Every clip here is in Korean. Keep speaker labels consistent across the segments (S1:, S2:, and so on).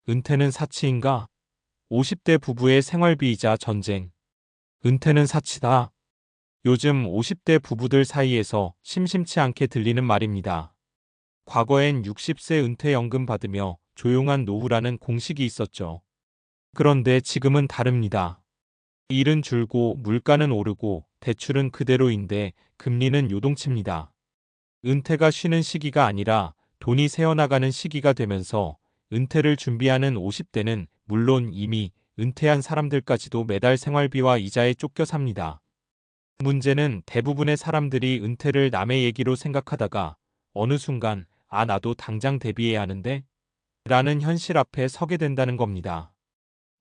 S1: 은퇴는 사치인가? 50대 부부의 생활비이자 전쟁. 은퇴는 사치다. 요즘 50대 부부들 사이에서 심심치 않게 들리는 말입니다. 과거엔 60세 은퇴연금 받으며 조용한 노후라는 공식이 있었죠. 그런데 지금은 다릅니다. 일은 줄고 물가는 오르고 대출은 그대로인데 금리는 요동칩니다. 은퇴가 쉬는 시기가 아니라 돈이 새어나가는 시기가 되면서 은퇴를 준비하는 50대는 물론 이미 은퇴한 사람들까지도 매달 생활비와 이자에 쫓겨 삽니다. 문제는 대부분의 사람들이 은퇴를 남의 얘기로 생각하다가 어느 순간 나도 당장 대비해야 하는데? 라는 현실 앞에 서게 된다는 겁니다.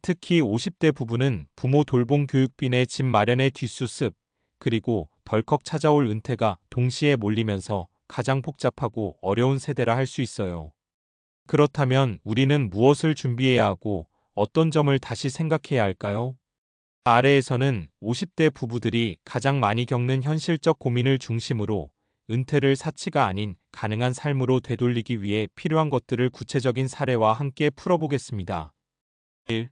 S1: 특히 50대 부부는 부모 돌봄 교육비 집 마련의 뒷수습, 그리고 덜컥 찾아올 은퇴가 동시에 몰리면서 가장 복잡하고 어려운 세대라 할 수 있어요. 그렇다면 우리는 무엇을 준비해야 하고 어떤 점을 다시 생각해야 할까요? 아래에서는 50대 부부들이 가장 많이 겪는 현실적 고민을 중심으로 은퇴를 사치가 아닌 가능한 삶으로 되돌리기 위해 필요한 것들을 구체적인 사례와 함께 풀어보겠습니다. 1.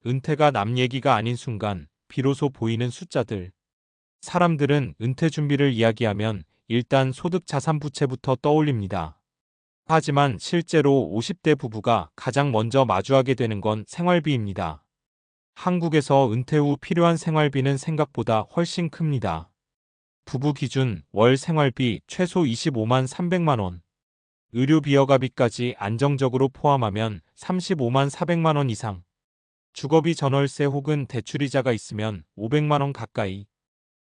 S1: 은퇴가 남 얘기가 아닌 순간 비로소 보이는 숫자들. 사람들은 은퇴 준비를 이야기하면 일단 소득 자산 부채부터 떠올립니다. 하지만 실제로 50대 부부가 가장 먼저 마주하게 되는 건 생활비입니다. 한국에서 은퇴 후 필요한 생활비는 생각보다 훨씬 큽니다. 부부 기준 월 생활비 최소 25만 300만 원. 의료 비여가비까지 안정적으로 포함하면 35만 400만 원 이상. 주거비 전월세 혹은 대출이자가 있으면 500만 원 가까이.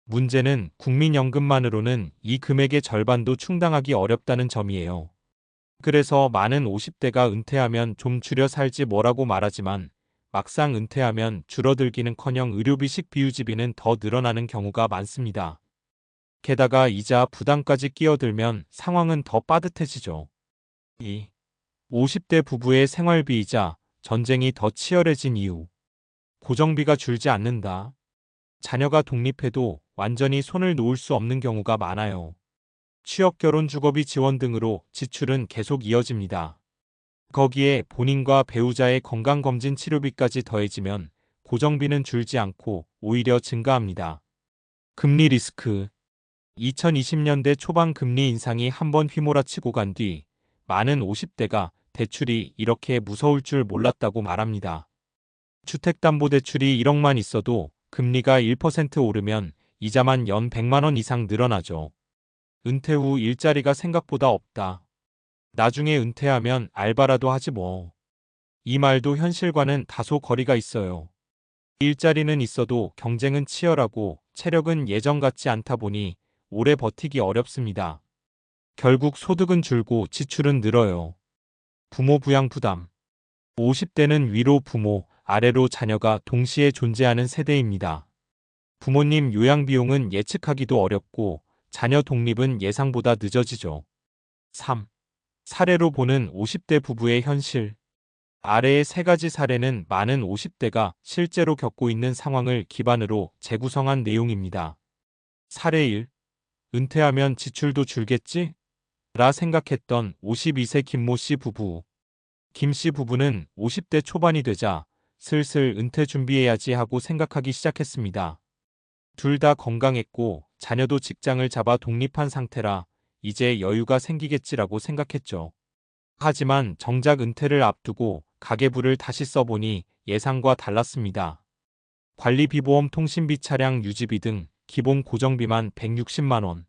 S1: 문제는 국민연금만으로는 이 금액의 절반도 충당하기 어렵다는 점이에요. 그래서 많은 50대가 은퇴하면 좀 줄여 살지 뭐라고 말하지만 막상 은퇴하면 줄어들기는커녕 의료비 식비유지비는 더 늘어나는 경우가 많습니다. 게다가 이자 부담까지 끼어들면 상황은 더 빠듯해지죠. 2. 50대 부부의 생활비이자 전쟁이 더 치열해진 이유. 고정비가 줄지 않는다. 자녀가 독립해도 완전히 손을 놓을 수 없는 경우가 많아요. 취업, 결혼, 주거비 지원 등으로 지출은 계속 이어집니다. 거기에 본인과 배우자의 건강검진 치료비까지 더해지면 고정비는 줄지 않고 오히려 증가합니다. 금리 리스크. 2020년대 초반 금리 인상이 한번 휘몰아치고 간 뒤 많은 50대가 대출이 이렇게 무서울 줄 몰랐다고 말합니다. 주택담보대출이 1억만 있어도 금리가 1% 오르면 이자만 연 100만 원 이상 늘어나죠. 은퇴 후 일자리가 생각보다 없다. 나중에 은퇴하면 알바라도 하지 뭐. 이 말도 현실과는 다소 거리가 있어요. 일자리는 있어도 경쟁은 치열하고 체력은 예전 같지 않다 보니 오래 버티기 어렵습니다. 결국 소득은 줄고 지출은 늘어요. 부모 부양 부담. 50대는 위로 부모, 아래로 자녀가 동시에 존재하는 세대입니다. 부모님 요양 비용은 예측하기도 어렵고 자녀 독립은 예상보다 늦어지죠. 3. 사례로 보는 50대 부부의 현실. 아래의 세 가지 사례는 많은 50대가 실제로 겪고 있는 상황을 기반으로 재구성한 내용입니다. 사례 1. 은퇴하면 지출도 줄겠지? 라 생각했던 52세 김모 씨 부부. 김 씨 부부는 50대 초반이 되자 슬슬 은퇴 준비해야지 하고 생각하기 시작했습니다. 둘 다 건강했고 자녀도 직장을 잡아 독립한 상태라 이제 여유가 생기겠지라고 생각했죠. 하지만 정작 은퇴를 앞두고 가계부를 다시 써보니 예상과 달랐습니다. 관리비보험, 통신비, 차량 유지비 등 기본 고정비만 160만 원.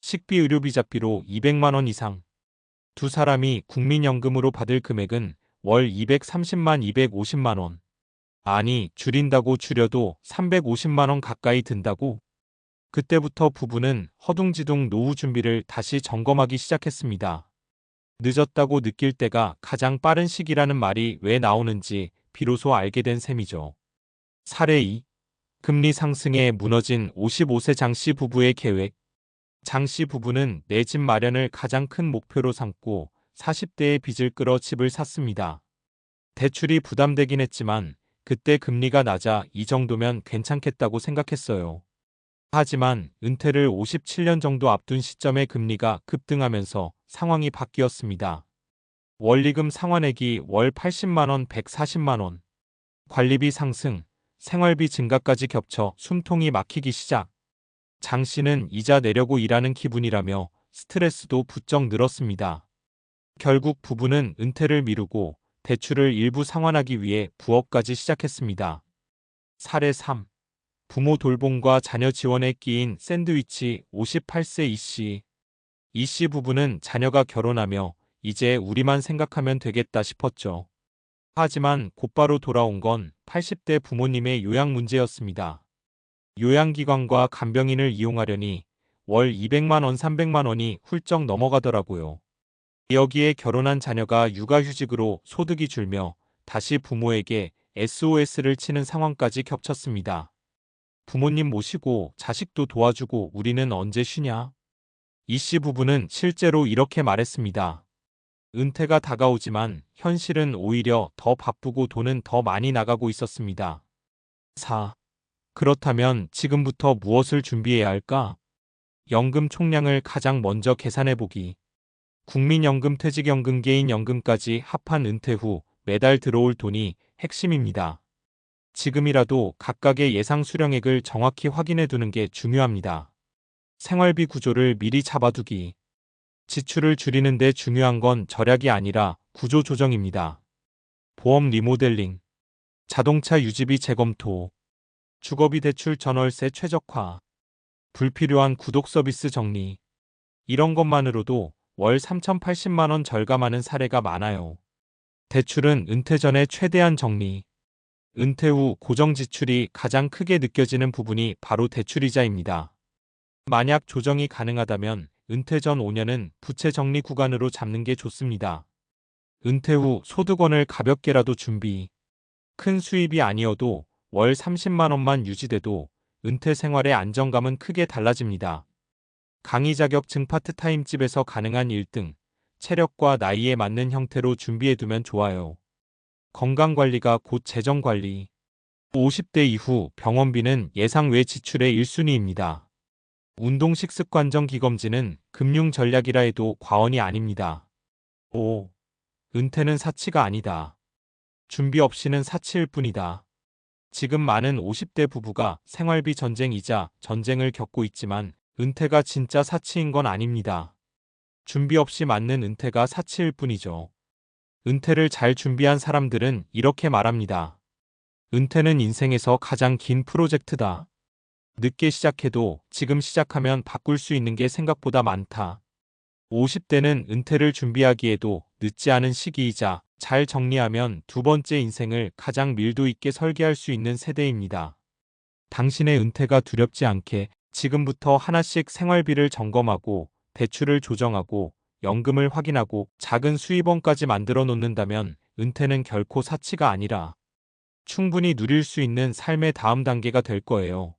S1: 식비, 의료비, 잡비로 200만 원 이상. 두 사람이 국민연금으로 받을 금액은 월 230만 250만 원. 아니, 줄인다고 줄여도 350만 원 가까이 든다고? 그때부터 부부는 허둥지둥 노후 준비를 다시 점검하기 시작했습니다. 늦었다고 느낄 때가 가장 빠른 시기라는 말이 왜 나오는지 비로소 알게 된 셈이죠. 사례 2. 금리 상승에 무너진 55세 장씨 부부의 계획. 장씨 부부는 내 집 마련을 가장 큰 목표로 삼고 40대에 빚을 끌어 집을 샀습니다. 대출이 부담되긴 했지만 그때 금리가 낮아 이 정도면 괜찮겠다고 생각했어요. 하지만 은퇴를 57년 정도 앞둔 시점에 금리가 급등하면서 상황이 바뀌었습니다. 원리금 상환액이 월 80만 원, 140만 원. 관리비 상승, 생활비 증가까지 겹쳐 숨통이 막히기 시작. 장 씨는 이자 내려고 일하는 기분이라며 스트레스도 부쩍 늘었습니다. 결국 부부는 은퇴를 미루고 대출을 일부 상환하기 위해 부업까지 시작했습니다. 사례 3. 부모 돌봄과 자녀 지원에 끼인 샌드위치 58세 이씨. 이씨 부부는 자녀가 결혼하며 이제 우리만 생각하면 되겠다 싶었죠. 하지만 곧바로 돌아온 건 80대 부모님의 요양 문제였습니다. 요양기관과 간병인을 이용하려니 월 200만 원, 300만 원이 훌쩍 넘어가더라고요. 여기에 결혼한 자녀가 육아휴직으로 소득이 줄며 다시 부모에게 SOS를 치는 상황까지 겹쳤습니다. 부모님 모시고 자식도 도와주고 우리는 언제 쉬냐? 이씨 부부는 실제로 이렇게 말했습니다. 은퇴가 다가오지만 현실은 오히려 더 바쁘고 돈은 더 많이 나가고 있었습니다. 4. 그렇다면 지금부터 무엇을 준비해야 할까? 연금 총량을 가장 먼저 계산해보기. 국민연금, 퇴직연금, 개인연금까지 합한 은퇴 후 매달 들어올 돈이 핵심입니다. 지금이라도 각각의 예상 수령액을 정확히 확인해 두는 게 중요합니다. 생활비 구조를 미리 잡아두기. 지출을 줄이는 데 중요한 건 절약이 아니라 구조 조정입니다. 보험 리모델링, 자동차 유지비 재검토, 주거비 대출 전월세 최적화, 불필요한 구독 서비스 정리. 이런 것만으로도 월 3,080만 원 절감하는 사례가 많아요. 대출은 은퇴 전에 최대한 정리. 은퇴 후 고정 지출이 가장 크게 느껴지는 부분이 바로 대출이자입니다. 만약 조정이 가능하다면 은퇴 전 5년은 부채 정리 구간으로 잡는 게 좋습니다. 은퇴 후 소득원을 가볍게라도 준비. 큰 수입이 아니어도 월 30만 원만 유지돼도 은퇴 생활의 안정감은 크게 달라집니다. 강의 자격증 파트타임집에서 가능한 1등, 체력과 나이에 맞는 형태로 준비해두면 좋아요. 건강관리가 곧 재정관리. 50대 이후 병원비는 예상 외 지출의 1순위입니다. 운동식습관정 기검진은 금융 전략이라 해도 과언이 아닙니다. 5. 은퇴는 사치가 아니다. 준비 없이는 사치일 뿐이다. 지금 많은 50대 부부가 생활비 전쟁이자 전쟁을 겪고 있지만 은퇴가 진짜 사치인 건 아닙니다. 준비 없이 맞는 은퇴가 사치일 뿐이죠. 은퇴를 잘 준비한 사람들은 이렇게 말합니다. 은퇴는 인생에서 가장 긴 프로젝트다. 늦게 시작해도 지금 시작하면 바꿀 수 있는 게 생각보다 많다. 50대는 은퇴를 준비하기에도 늦지 않은 시기이자 잘 정리하면 두 번째 인생을 가장 밀도 있게 설계할 수 있는 세대입니다. 당신의 은퇴가 두렵지 않게 지금부터 하나씩 생활비를 점검하고 대출을 조정하고 연금을 확인하고 작은 수입원까지 만들어 놓는다면 은퇴는 결코 사치가 아니라 충분히 누릴 수 있는 삶의 다음 단계가 될 거예요.